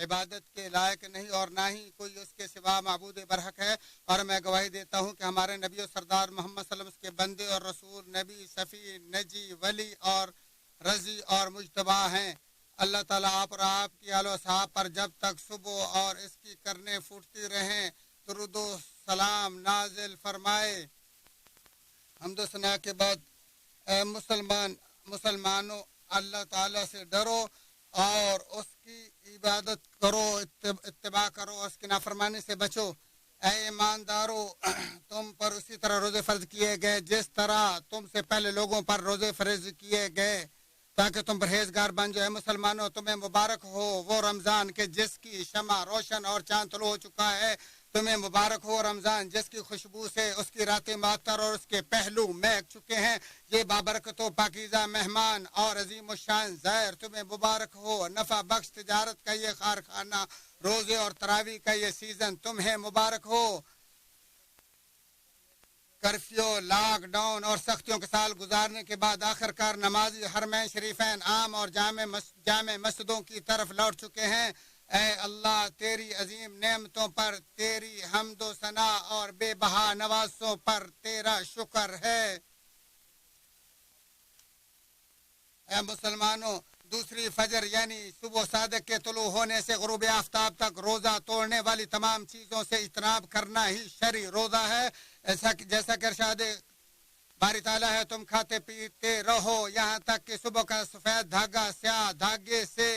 عبادت کے لائق نہیں اور نہ ہی کوئی اس کے سوا معبود برحق ہے، اور میں گواہی دیتا ہوں کہ ہمارے نبی و سردار محمد صلی اللہ علیہ وسلم کے بندے اور رسول، نبی، شفیع، نجی، ولی اور رضی اور مجتبی ہیں۔ اللہ تعالیٰ آپ اور آپ کی آل و اصحاب پر جب تک صبح اور اس کی کرنیں پھوٹتی رہیں درود و سلام نازل فرمائے۔ حمد و ثنا کے بعد اے مسلمانوں، اللہ تعالیٰ سے ڈرو اور اس کی عبادت کرو، اتباع کرو، اس کی نافرمانی سے بچو۔ اے ایماندارو، تم پر اسی طرح روزے فرض کیے گئے جس طرح تم سے پہلے لوگوں پر روزے فرض کیے گئے تاکہ تم پرہیزگار بن جاؤ۔ اے مسلمانوں، تمہیں مبارک ہو وہ رمضان کہ جس کی شمع روشن اور چاند طلوع ہو چکا ہے۔ تمہیں مبارک ہو رمضان جس کی خوشبو سے اس کی راتیں معطر اور اس کے پہلو مہک چکے ہیں۔ یہ بابرکت و پاکیزہ مہمان اور عظیم الشان زائر تمہیں مبارک ہو۔ نفع بخش تجارت کا یہ کارخانہ، روزے اور تراویح کا یہ سیزن تمہیں مبارک ہو۔ کرفیو، لاک ڈاؤن اور سختیوں کے سال گزارنے کے بعد آخر کار نمازی حرمین شریفین عام اور جامع مسجدوں کی طرف لوٹ چکے ہیں۔ اے اللہ، تیری عظیم نعمتوں پر تیری حمد و ثنا اور بے بہا نوازوں پر تیرا شکر ہے۔ اے مسلمانوں، دوسری فجر یعنی صبح صادق کے طلوع ہونے سے غروب آفتاب تک روزہ توڑنے والی تمام چیزوں سے اجتناب کرنا ہی شرعی روزہ ہے۔ جیسا کہ ارشاد باری تعالیٰ ہے، تم کھاتے پیتے رہو یہاں تک کہ صبح کا سفید دھاگا سیاہ دھاگے سے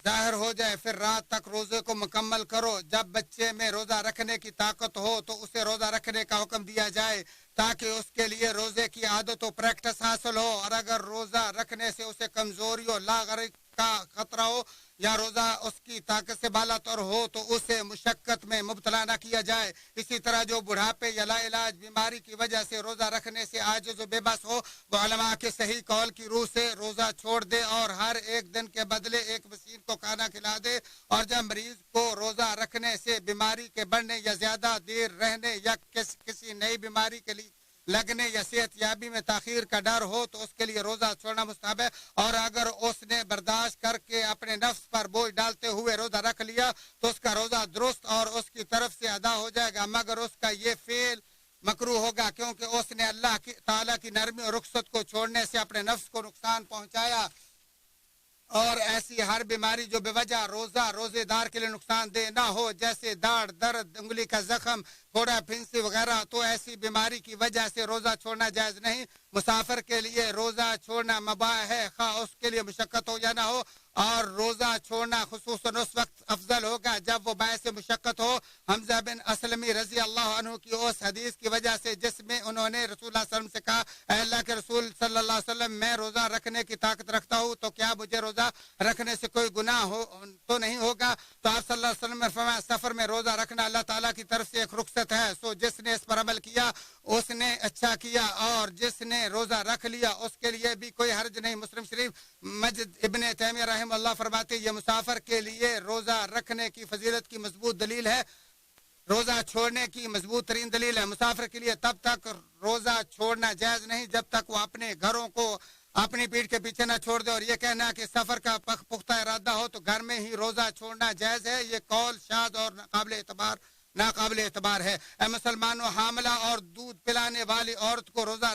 ظاہر ہو جائے، پھر رات تک روزے کو مکمل کرو۔ جب بچے میں روزہ رکھنے کی طاقت ہو تو اسے روزہ رکھنے کا حکم دیا جائے تاکہ اس کے لیے روزے کی عادت و پریکٹس حاصل ہو، اور اگر روزہ رکھنے سے اسے کمزوری اور لاغرق کا خطرہ ہو یا روزہ اس کی طاقت سے بالاتر ہو تو اسے مشقت میں مبتلا نہ کیا جائے۔ اسی طرح جو بڑھاپے یا لا علاج بیماری کی وجہ سے روزہ رکھنے سے عاجز و بے بس ہو، وہ علماء کے صحیح قول کی روح سے روزہ چھوڑ دے اور ہر ایک دن کے بدلے ایک مسکین کو کھانا کھلا دے۔ اور جب مریض کو روزہ رکھنے سے بیماری کے بڑھنے یا زیادہ دیر رہنے یا کسی نئی بیماری کے لیے لگنے یا صحت یابی میں تاخیر کا ڈر ہو تو اس کے لیے روزہ چھوڑنا مستحب ہے، اور اگر اس نے برداشت کر کے اپنے نفس پر بوجھ ڈالتے ہوئے روزہ رکھ لیا تو اس کا روزہ درست اور اس کی طرف سے ادا ہو جائے گا، مگر اس کا یہ فعل مکروہ ہوگا کیونکہ اس نے اللہ تعالیٰ کی نرمی اور رخصت کو چھوڑنے سے اپنے نفس کو نقصان پہنچایا۔ اور ایسی ہر بیماری جو بے وجہ روزے دار کے لیے نقصان دہ نہ ہو، جیسے داڑ درد، انگلی کا زخم، پھوڑا پھنسی وغیرہ، تو ایسی بیماری کی وجہ سے روزہ چھوڑنا جائز نہیں۔ مسافر کے لیے روزہ چھوڑنا مباح ہے، خواہ اس کے لیے مشقت ہو یا نہ ہو، اور روزہ چھوڑنا خصوصاً اس وقت افضل ہوگا جب وہ باعث مشقت ہو۔ حمزہ بن اسلمی رضی اللہ عنہ کی اس حدیث کی وجہ سے جس میں انہوں نے رسول اللہ صلی اللہ علیہ وسلم سے کہا، اے اللہ کے رسول صلی اللہ علیہ وسلم، میں روزہ رکھنے کی طاقت رکھتا ہوں تو کیا مجھے روزہ رکھنے سے کوئی گناہ تو نہیں ہوگا؟ تو آپ صلی اللہ علیہ وسلم نے فرمایا، سفر میں روزہ رکھنا اللہ تعالیٰ کی طرف سے ایک رخصت ہے، سو جس نے اس پر عمل کیا اس نے اچھا کیا، اور جس نے روزہ رکھ لیا اس کے لیے بھی کوئی حرج نہیں۔ مسلم شریف مجد ابن تیمیہ رحمہ اللہ فرماتے یہ مسافر کے لیے روزہ رکھنے کی فضیلت کی مضبوط دلیل ہے، روزہ چھوڑنے کی مضبوط ترین دلیل ہے۔ مسافر کے لیے تب تک روزہ چھوڑنا جائز نہیں جب تک وہ اپنے گھروں کو اپنی پیٹھ کے پیچھے نہ چھوڑ دے، اور یہ کہنا کہ سفر کا پختہ ارادہ ہو تو گھر میں ہی روزہ چھوڑنا جائز ہے، یہ قول شاذ اور ناقابل اعتبار ہے۔ اے مسلمانوں، حاملہ اور دودھ پلانے والی عورت کو روزہ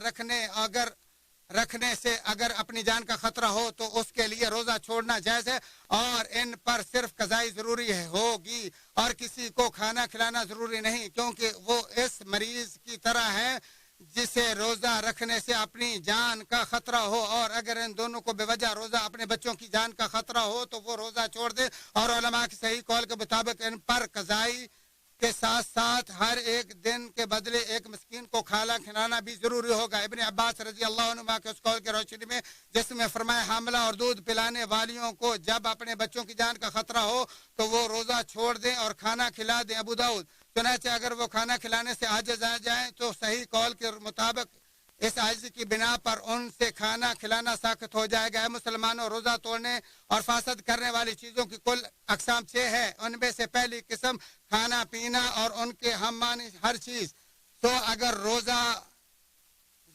رکھنے سے اگر اپنی جان کا خطرہ ہو تو اس کے لیے روزہ چھوڑنا جائز ہے، اور ان پر صرف قضائی ضروری ہوگی اور کسی کو کھانا کھلانا ضروری نہیں، کیونکہ وہ اس مریض کی طرح ہے جسے روزہ رکھنے سے اپنی جان کا خطرہ ہو، اور اگر ان دونوں کو بے وجہ روزہ اپنے بچوں کی جان کا خطرہ ہو تو وہ روزہ چھوڑ دے، اور علماء کی صحیح قول کے مطابق ان پر قضائی کے ساتھ ساتھ ہر ایک دن کے بدلے ایک مسکین کو کھانا کھلانا بھی ضروری ہوگا۔ ابن عباس رضی اللہ عنہ کے اس قول کی روشنی میں جس میں فرمایا، حاملہ اور دودھ پلانے والیوں کو جب اپنے بچوں کی جان کا خطرہ ہو تو وہ روزہ چھوڑ دیں اور کھانا کھلا دیں۔ ابو داؤد۔ چنانچہ اگر وہ کھانا کھلانے سے عاجز آ جائیں تو صحیح قول کے مطابق اس عاجزی کی بنا پر ان سے کھانا کھلانا ساقط ہو جائے گا۔ اے مسلمانوں، روزہ توڑنے اور فاسد کرنے والی چیزوں کی کل اقسام 6 ہے، ان میں سے پہلی قسم کھانا پینا اور ان کے ہم معنی ہر چیز۔ تو اگر روزہ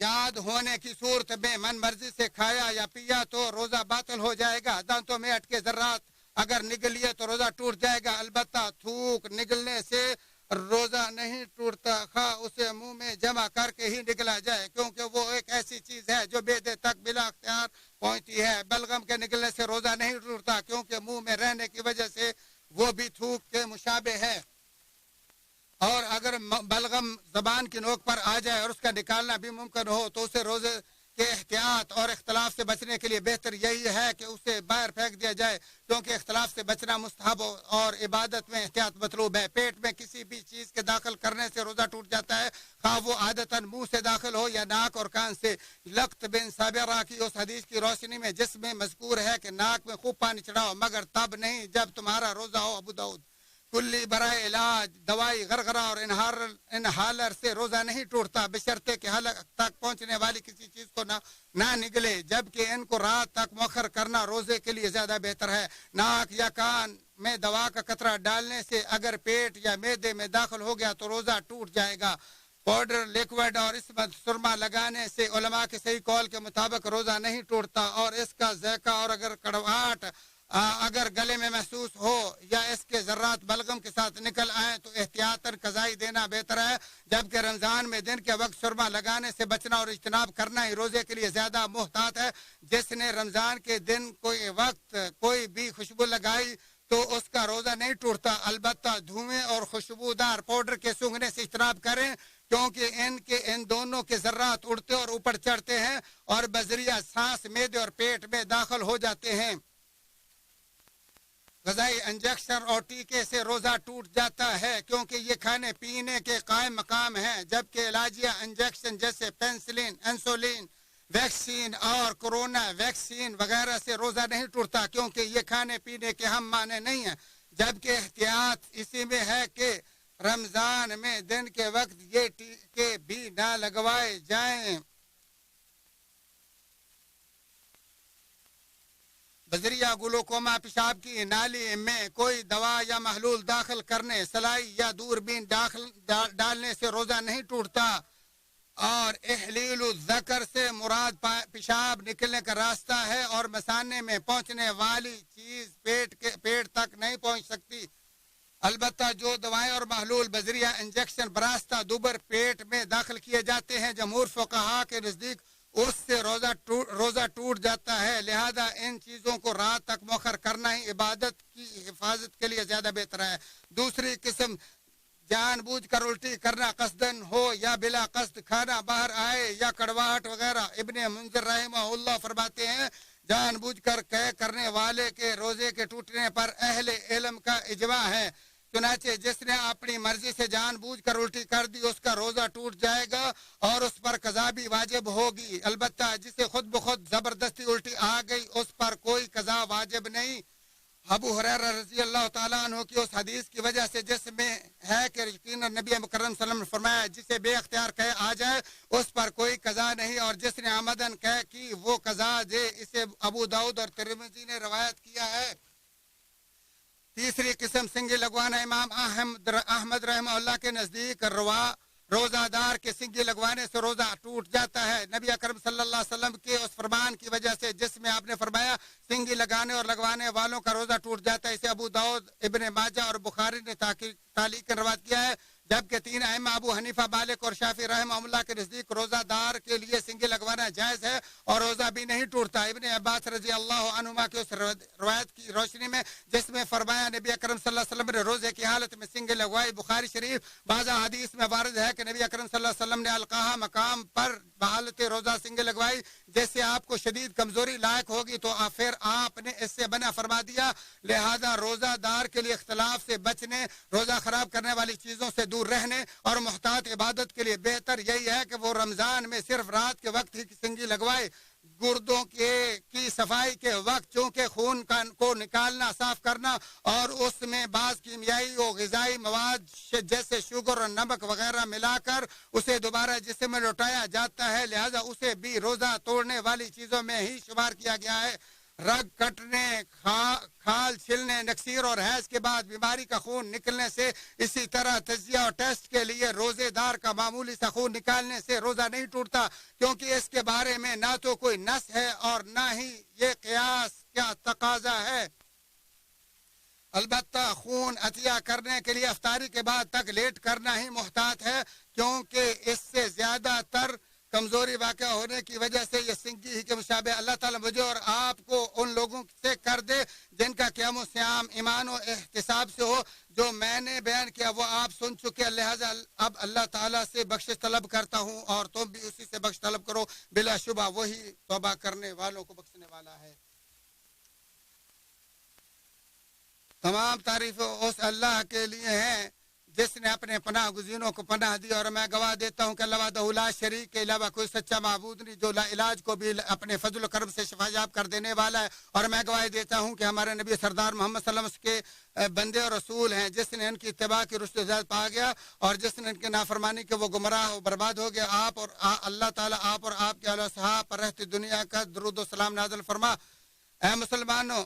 یاد ہونے کی صورت میں من مرضی سے کھایا یا پیا تو روزہ باطل ہو جائے گا۔ دانتوں میں اٹکے ذرات اگر نگلیے تو روزہ ٹوٹ جائے گا، البتہ تھوک نگلنے سے روزہ نہیں ٹوٹتا، خواہ اسے منہ میں جمع کر کے ہی نگلا جائے، کیونکہ وہ ایک ایسی چیز ہے جو معدے تک بلا اختیار پہنچتی ہے۔ بلغم کے نگلنے سے روزہ نہیں ٹوٹتا، کیونکہ منہ میں رہنے کی وجہ سے وہ بھی تھوک کے مشابہ ہے، اور اگر بلغم زبان کی نوک پر آ جائے اور اس کا نکالنا بھی ممکن ہو تو اسے روزے کے احتیاط اور اختلاف سے بچنے کے لیے بہتر یہی ہے کہ اسے باہر پھینک دیا جائے، کیونکہ اختلاف سے بچنا مستحب اور عبادت میں احتیاط مطلوب ہے۔ پیٹ میں کسی بھی چیز کے داخل کرنے سے روزہ ٹوٹ جاتا ہے، خواہ وہ عادتاً منہ سے داخل ہو یا ناک اور کان سے۔ لقط بن صابرہ کی اس حدیث کی روشنی میں جس میں مذکور ہے کہ ناک میں خوب پانی چڑھاؤ مگر تب نہیں جب تمہارا روزہ ہو، ابو داؤد۔ کلی برائے علاج، دوائی، غرغرہ اور انہالر سے روزہ نہیں ٹوٹتا، بشرطے کہ حلق تک پہنچنے والی کسی چیز کو نہ نگلے، جبکہ ان کو رات تک مؤخر کرنا روزے کے لیے زیادہ بہتر ہے۔ ناک یا کان میں دوا کا قطرہ ڈالنے سے اگر پیٹ یا معدے میں داخل ہو گیا تو روزہ ٹوٹ جائے گا۔ پاؤڈر، لیکوڈ اور اس میں سرما لگانے سے علماء کے صحیح قول کے مطابق روزہ نہیں ٹوٹتا، اور اس کا ذائقہ اور اگر کڑواہٹ اگر گلے میں محسوس ہو یا اس کے ذرات بلغم کے ساتھ نکل آئیں تو احتیاطاً قضائی دینا بہتر ہے، جبکہ رمضان میں دن کے وقت سرما لگانے سے بچنا اور اجتناب کرنا ہی روزے کے لیے زیادہ محتاط ہے۔ جس نے رمضان کے دن کوئی وقت کوئی بھی خوشبو لگائی تو اس کا روزہ نہیں ٹوٹتا، البتہ دھوئیں اور خوشبودار پاؤڈر کے سونگھنے سے اجتناب کریں، کیونکہ ان دونوں کے ذرات اڑتے اور اوپر چڑھتے ہیں اور بذریعہ سانس معدے اور پیٹ میں داخل ہو جاتے ہیں۔ غذائی انجیکشن اور ٹیکے سے روزہ ٹوٹ جاتا ہے، کیونکہ یہ کھانے پینے کے قائم مقام ہیں، جبکہ علاجیہ انجیکشن جیسے پینسلین، انسولین ویکسین اور کورونا ویکسین وغیرہ سے روزہ نہیں ٹوٹتا، کیونکہ یہ کھانے پینے کے ہم معنی نہیں ہیں، جبکہ احتیاط اسی میں ہے کہ رمضان میں دن کے وقت یہ ٹیکے بھی نہ لگوائے جائیں۔ بذریعہ گلوکوما پیشاب کی نالی میں کوئی دوا یا محلول داخل کرنے، سلائی یا دوربین ڈالنے سے روزہ نہیں ٹوٹتا، اور احلیل الذکر سے مراد پیشاب نکلنے کا راستہ ہے اور مثانے میں پہنچنے والی چیز پیٹ تک نہیں پہنچ سکتی، البتہ جو دوائیں اور محلول بذریعہ انجیکشن براستہ دوبر پیٹ میں داخل کیے جاتے ہیں، جمہور فقہا کے نزدیک اس سے روزہ ٹوٹ جاتا ہے، لہذا ان چیزوں کو رات تک مؤخر کرنا ہی عبادت کی حفاظت کے لیے زیادہ بہتر ہے۔ دوسری قسم جان بوجھ کر الٹی کرنا، قصدن ہو یا بلا قصد کھانا باہر آئے یا کڑواہٹ وغیرہ۔ ابن منذر رحمہ اللہ فرماتے ہیں جان بوجھ کر کرنے والے کے روزے کے ٹوٹنے پر اہل علم کا اجماع ہے، چنانچہ جس نے اپنی مرضی سے جان بوجھ کر الٹی کر دی اس کا روزہ ٹوٹ جائے گا اور اس پر قضا بھی واجب ہوگی، البتہ جسے خود بخود زبردستی الٹی آ گئی اس پر کوئی قضا واجب نہیں۔ ابو ہریرہ رضی اللہ تعالیٰ عنہ کی اس حدیث کی وجہ سے جس میں ہے کہ یقیناً نبی مکرم صلی اللہ علیہ وسلم نے فرمایا جسے بے اختیار کہے آ جائے اس پر کوئی قضا نہیں، اور جس نے عمدن کہے کہ وہ قضا دے، اسے ابو داؤد اور ترمذی نے روایت کیا ہے۔ تیسری قسم سنگی لگوانا، امام احمد رحمہ اللہ کے نزدیک روزہ دار کے سنگی لگوانے سے روزہ ٹوٹ جاتا ہے، نبی اکرم صلی اللہ علیہ وسلم کے اس فرمان کی وجہ سے جس میں آپ نے فرمایا سنگی لگانے اور لگوانے والوں کا روزہ ٹوٹ جاتا ہے، اسے ابو داؤد، ابن ماجہ اور بخاری نے تعلیق روایت کیا ہے، جبکہ تین ائمہ ابو حنیفہ، مالک اور شافعی رحمہ اللہ کے نزدیک روزہ دار کے لیے سنگی لگوانا جائز ہے اور روزہ بھی نہیں ٹوٹتا۔ ابن عباس رضی اللہ عنہما کی اس روایت کی روشنی میں جس میں فرمایا نبی اکرم صلی اللہ علیہ وسلم نے روزے کی حالت میں سنگی لگوائی، بخاری شریف بعض حدیث میں وارد ہے کہ نبی اکرم صلی اللہ علیہ وسلم نے القاہا مقام پر بحالت روزہ سنگی لگوائی، جیسے آپ کو شدید کمزوری لاحق ہوگی تو پھر آپ نے اس سے منع فرما دیا، لہذا روزہ دار کے لیے اختلاف سے بچنے، روزہ خراب کرنے والی چیزوں سے دور رہنے اور محتاط عبادت کے لیے بہتر یہی ہے کہ وہ رمضان میں صرف رات کے وقت ہی سنگی لگوائے۔ گردوں کی صفائی کے وقت چونکہ خون کو نکالنا، صاف کرنا اور اس میں بعض کیمیائی و غذائی مواد جیسے شوگر اور نمک وغیرہ ملا کر اسے دوبارہ جسم میں لوٹایا جاتا ہے، لہذا اسے بھی روزہ توڑنے والی چیزوں میں ہی شمار کیا گیا ہے۔ رگ کٹنے، کھال چھلنے، نکسیر اور حیض کے بعد بیماری کا خون نکلنے سے، اسی طرح تجزیہ اور ٹیسٹ کے لیے روزے دار کا معمولی سا خون نکالنے سے روزہ نہیں ٹوٹتا، کیونکہ اس کے بارے میں نہ تو کوئی نص ہے اور نہ ہی یہ قیاس کیا تقاضا ہے۔ البتہ خون عطیہ کرنے کے لیے افطاری کے بعد تک لیٹ کرنا ہی محتاط ہے، کیونکہ اس سے زیادہ تر کمزوری واقع ہونے کی وجہ سے یہ سنگی ہی کے مشابہ اللہ تعالیٰ مجھے اور آپ کو ان لوگوں سے کر دے جن کا قیام و سیام ایمان و احتساب سے ہو۔ جو میں نے بیان کیا وہ آپ سن چکے، لہذا اب اللہ تعالیٰ سے بخشش طلب کرتا ہوں اور تم بھی اسی سے بخش طلب کرو، بلا شبہ وہی توبہ کرنے والوں کو بخشنے والا ہے۔ تمام تعریف اس اللہ کے لیے ہیں جس نے اپنے پناہ گزینوں کو پناہ دی، اور میں گواہ دیتا ہوں کہ اللہ وحدہ لا شریک کے علاوہ کوئی سچا معبود نہیں، جو لا علاج کو بھی اپنے فضل و کرم سے شفا یاب کر دینے والا ہے، اور میں گواہی دیتا ہوں کہ ہمارے نبی سردار محمد صلی اللہ علیہ وسلم کے بندے اور رسول ہیں، جس نے ان کی اتباع کی رشد و ہدایت پا گیا اور جس نے ان کی نافرمانی کے وہ گمراہ و برباد ہو گیا۔ آپ اور اللہ تعالیٰ آپ اور آپ کے اہل و صحابہ پر رہتی دنیا کا درود و سلام نازل فرما۔ اے مسلمانوں،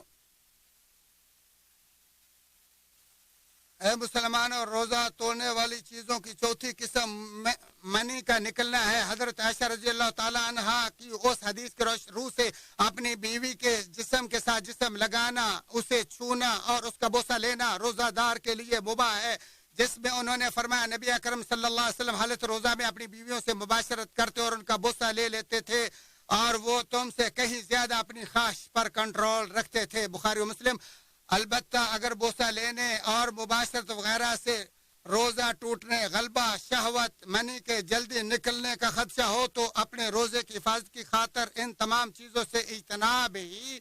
روزہ توڑنے والی چیزوں کی چوتھی قسم منی کا نکلنا ہے۔ حضرت عائشہ رضی اللہ تعالیٰ عنہا کی اس حدیث کے روح سے اپنی بیوی کے جسم کے ساتھ جسم لگانا، اسے چھونا اور اس کا بوسہ لینا روزہ دار کے لیے مباح ہے، جس میں انہوں نے فرمایا نبی اکرم صلی اللہ علیہ وسلم حالت روزہ میں اپنی بیویوں سے مباشرت کرتے اور ان کا بوسہ لے لیتے تھے، اور وہ تم سے کہیں زیادہ اپنی خواہش پر کنٹرول رکھتے تھے، بخاری و مسلم۔ البتہ اگر بوسہ لینے اور مباشرت وغیرہ سے روزہ ٹوٹنے، غلبہ، شہوت، منی کے جلدی نکلنے کا خدشہ ہو تو اپنے روزے کی حفاظت کی خاطر ان تمام چیزوں سے اجتناب ہی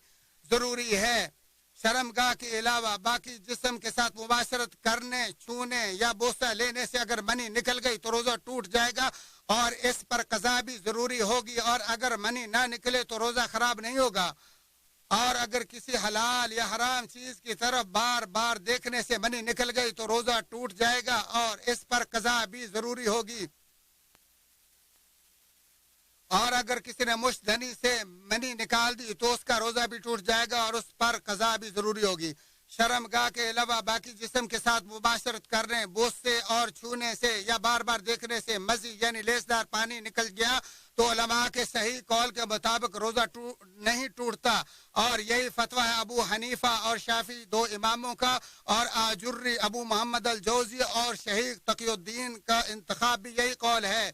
ضروری ہے۔ شرمگاہ کے علاوہ باقی جسم کے ساتھ مباشرت کرنے، چھونے یا بوسہ لینے سے اگر منی نکل گئی تو روزہ ٹوٹ جائے گا اور اس پر قضا بھی ضروری ہوگی، اور اگر منی نہ نکلے تو روزہ خراب نہیں ہوگا، اور اگر کسی حلال یا حرام چیز کی طرف بار بار دیکھنے سے منی نکل گئی تو روزہ ٹوٹ جائے گا اور اس پر قضا بھی ضروری ہوگی، اور اگر کسی نے مشدنی سے منی نکال دی تو اس کا روزہ بھی ٹوٹ جائے گا اور اس پر قضا بھی ضروری ہوگی۔ شرمگاہ کے علاوہ باقی جسم کے ساتھ مباشرت کرنے، بوسے اور چھونے سے یا بار بار دیکھنے سے مزی یعنی لیسدار پانی نکل گیا تو علماء کے صحیح قول کے مطابق روزہ نہیں ٹوٹتا، اور یہی فتویٰ ہے ابو حنیفہ اور شافعی دو اماموں کا، اور آجری، ابو محمد الجوزی اور شیخ تقی الدین کا انتخاب بھی یہی قول ہے۔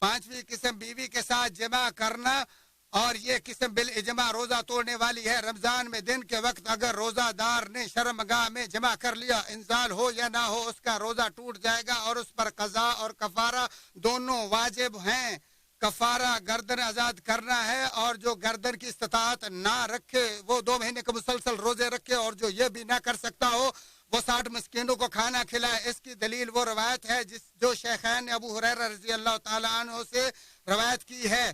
پانچویں قسم بیوی کے ساتھ جمع کرنا، اور یہ قسم بالاجماع روزہ توڑنے والی ہے۔ رمضان میں دن کے وقت اگر روزہ دار نے شرمگاہ میں جمع کر لیا، انزال ہو یا نہ ہو، اس کا روزہ ٹوٹ جائے گا اور اس پر قضا اور کفارہ دونوں واجب ہیں۔ کفارہ گردن آزاد کرنا ہے، اور جو گردن کی استطاعت نہ رکھے وہ 2 مہینے کے مسلسل روزے رکھے، اور جو یہ بھی نہ کر سکتا ہو وہ 60 مسکینوں کو کھانا کھلائے۔ اس کی دلیل وہ روایت ہے جو شیخین نے ابو ہریرہ رضی اللہ تعالیٰ عنہ سے روایت کی ہے۔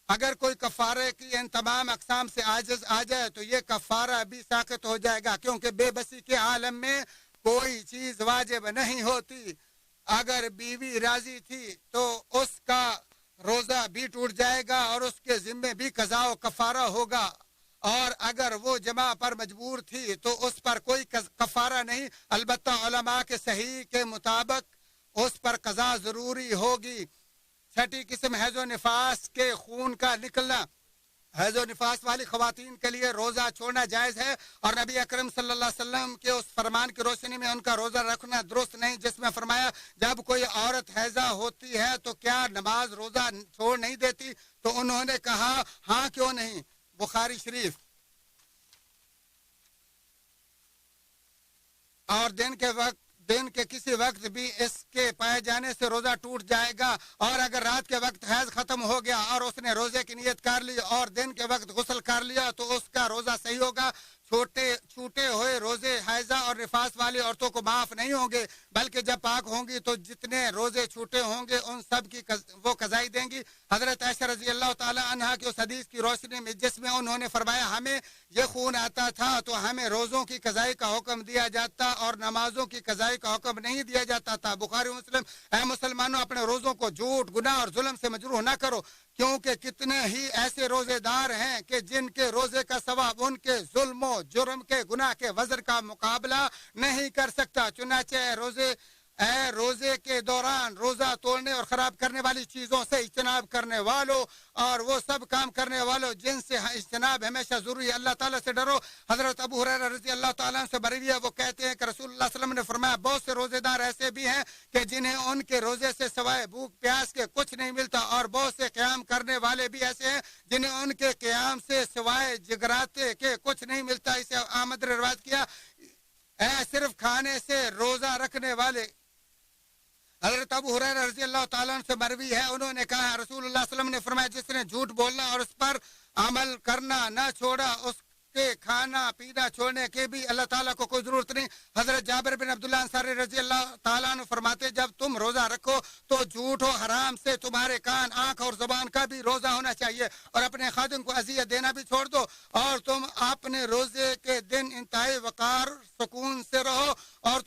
اگر کوئی کفارے کی ان تمام اقسام سے عاجز آ جائے تو یہ کفارہ بھی ساقط ہو جائے گا، کیونکہ بے بسی کے عالم میں کوئی چیز واجب نہیں ہوتی۔ اگر بیوی راضی تھی تو اس کا روزہ بھی ٹوٹ جائے گا اور اس کے ذمے بھی قضا و کفارہ ہوگا، اور اگر وہ جمع پر مجبور تھی تو اس پر کوئی کفارہ نہیں، البتہ علماء کے صحیح کے مطابق اس پر قضا ضروری ہوگی۔ چھٹی قسم حیض و نفاس کے خون کا نکلنا۔ حیض و نفاس والی خواتین کے لیے روزہ چھوڑنا جائز ہے، اور نبی اکرم صلی اللہ علیہ وسلم کے اس فرمان کی روشنی میں ان کا روزہ رکھنا درست نہیں جس میں فرمایا جب کوئی عورت حیضہ ہوتی ہے تو کیا نماز روزہ چھوڑ نہیں دیتی؟ تو انہوں نے کہا ہاں کیوں نہیں، بخاری شریف۔ اور دن کے کسی وقت بھی اس کے پائے جانے سے روزہ ٹوٹ جائے گا، اور اگر رات کے وقت حیض ختم ہو گیا اور اس نے روزے کی نیت کر لی اور دن کے وقت غسل کر لیا تو اس کا روزہ صحیح ہوگا۔ چھوٹے ہوئے روزے حیضہ اور نفاس والی عورتوں کو معاف نہیں ہوں گے، بلکہ جب پاک ہوں گی تو جتنے روزے چھوٹے ہوں گے ان سب کی وہ قضائی دیں گی۔ حضرت عائشہ رضی اللہ تعالی عنہا کی اس حدیث کی روشنی میں جس میں انہوں نے فرمایا ہمیں یہ خون آتا تھا تو ہمیں روزوں کی قضائی کا حکم دیا جاتا اور نمازوں کی قضائی کا حکم نہیں دیا جاتا تھا، بخاری مسلم۔ اے مسلمانوں، اپنے روزوں کو جھوٹ، گناہ اور ظلم سے مجروح نہ کرو، کیونکہ کتنے ہی ایسے روزے دار ہیں کہ جن کے روزے کا ثواب ان کے ظلم و جرم کے گناہ کے وزر کا مقابلہ نہیں کر سکتا۔ چنانچہ اے روزے کے دوران روزہ توڑنے اور خراب کرنے والی چیزوں سے اجتناب کرنے والوں اور وہ سب کام کرنے والوں جن سے اجتناب ہمیشہ ضروری ہے، اللہ تعالیٰ سے ڈرو۔ حضرت ابو ہریرہ رضی اللہ تعالیٰ سے بروی ہے، وہ کہتے ہیں کہ رسول اللہ صلی اللہ علیہ وسلم نے فرمایا بہت سے روزے دار ایسے بھی ہیں کہ جنہیں ان کے روزے سے سوائے بھوک پیاس کے کچھ نہیں ملتا، اور بہت سے قیام کرنے والے بھی ایسے ہیں جنہیں ان کے قیام سے سوائے جگراتے کے کچھ نہیں ملتا۔ اسے احمد نے روایت کیا۔ اے صرف کھانے سے روزہ رکھنے والے، حضرت ابو ہریرہ رضی اللہ تعالیٰ عنہ سے مروی ہے، انہوں نے کہا رسول اللہ صلی اللہ علیہ وسلم نے فرمایا جس نے جھوٹ بولنا اور اس پر عمل کرنا نہ چھوڑا، اس کے کھانا پینا چھوڑنے کے بھی اللہ تعالیٰ کو کوئی ضرورت نہیں۔ حضرت جابر بن عبداللہ انصاری رضی اللہ تعالیٰ عنہ فرماتے جب تم روزہ رکھو تو جھوٹ و حرام سے تمہارے کان، آنکھ اور زبان کا بھی روزہ ہونا چاہیے، اور اپنے خادم کو اذیت دینا بھی چھوڑ دو، اور تم اپنے روزے کے دن انتہائی وقار سکون سے رہو، اور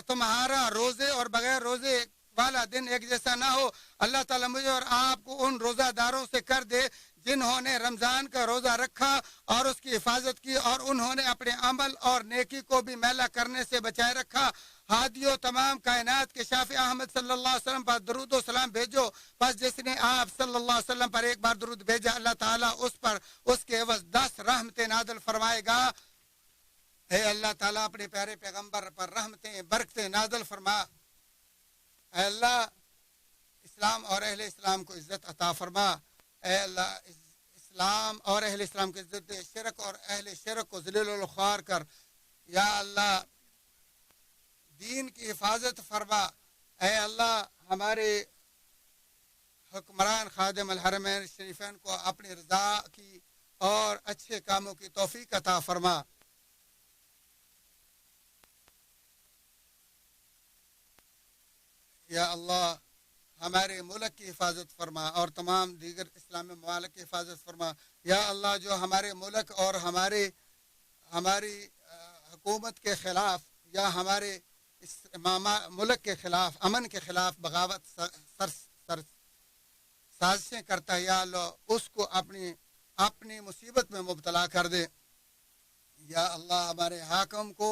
تمہارا روزے اور بغیر روزے والا دن ایک جیسا نہ ہو۔ اللہ تعالیٰ مجھے اور آپ کو ان روزہ داروں سے کر دے جنہوں نے رمضان کا روزہ رکھا اور اس کی حفاظت کی، اور انہوں نے اپنے عمل اور نیکی کو بھی میلا کرنے سے بچائے رکھا۔ ہادیوں تمام کائنات کے شافع احمد صلی اللہ علیہ وسلم پر درود و سلام بھیجو، بس جس نے آپ صلی اللہ علیہ وسلم پر ایک بار درود بھیجا اللہ تعالیٰ اس پر اس کے عوض 10 رحمتیں نازل فرمائے گا۔ اے اللہ تعالیٰ اپنے پیارے پیغمبر پر رحمتیں برکتیں نازل فرما۔ اے اللہ اسلام اور اہل اسلام کو عزت عطا فرما۔ اے اللہ اسلام اور اہل اسلام کو عزت دے، شرک اور اہل شرک کو ذلیل و خوار کر۔ یا اللہ دین کی حفاظت فرما۔ اے اللہ ہمارے حکمران خادم الحرمین شریفین کو اپنی رضا کی اور اچھے کاموں کی توفیق عطا فرما۔ یا اللہ ہمارے ملک کی حفاظت فرما اور تمام دیگر اسلامی ممالک کی حفاظت فرما۔ یا اللہ جو ہمارے ملک اور ہماری حکومت کے خلاف یا ہمارے ملک کے خلاف امن کے خلاف بغاوت سازشیں کرتا ہے، یا اللہ اس کو اپنی مصیبت میں مبتلا کر دے۔ یا اللہ ہمارے حاکم کو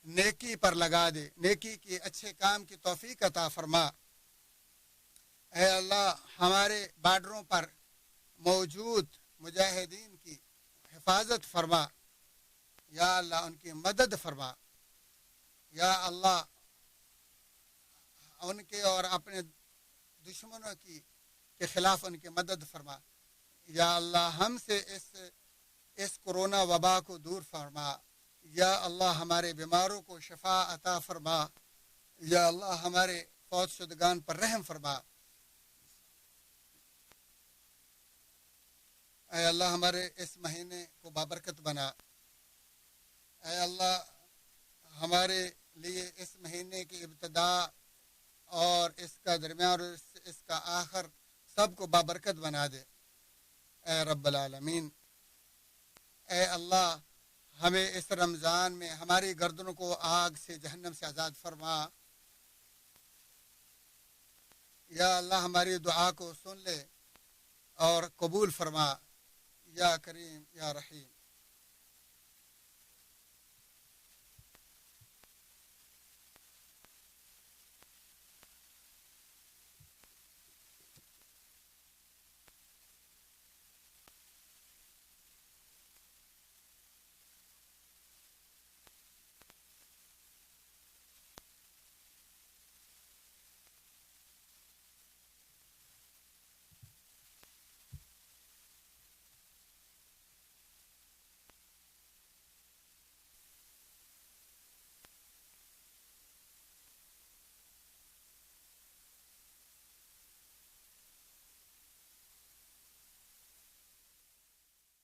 نیکی پر لگا دے، نیکی کی اچھے کام کی توفیق عطا فرما۔ اے اللہ ہمارے بارڈروں پر موجود مجاہدین کی حفاظت فرما۔ یا اللہ ان کی مدد فرما۔ یا اللہ ان کے اور اپنے دشمنوں کے خلاف ان کی مدد فرما۔ یا اللہ ہم سے اس کورونا وبا کو دور فرما۔ یا اللہ ہمارے بیماروں کو شفا عطا فرما۔ یا اللہ ہمارے فوت شدگان پر رحم فرما۔ اے اللہ ہمارے اس مہینے کو بابرکت بنا۔ اے اللہ ہمارے لیے اس مہینے کی ابتدا اور اس کا درمیان اور اس کا آخر سب کو بابرکت بنا دے۔ اے رب العالمین، اے اللہ ہمیں اس رمضان میں ہماری گردنوں کو آگ سے جہنم سے آزاد فرما۔ یا اللہ ہماری دعا کو سن لے اور قبول فرما۔ یا کریم یا رحیم۔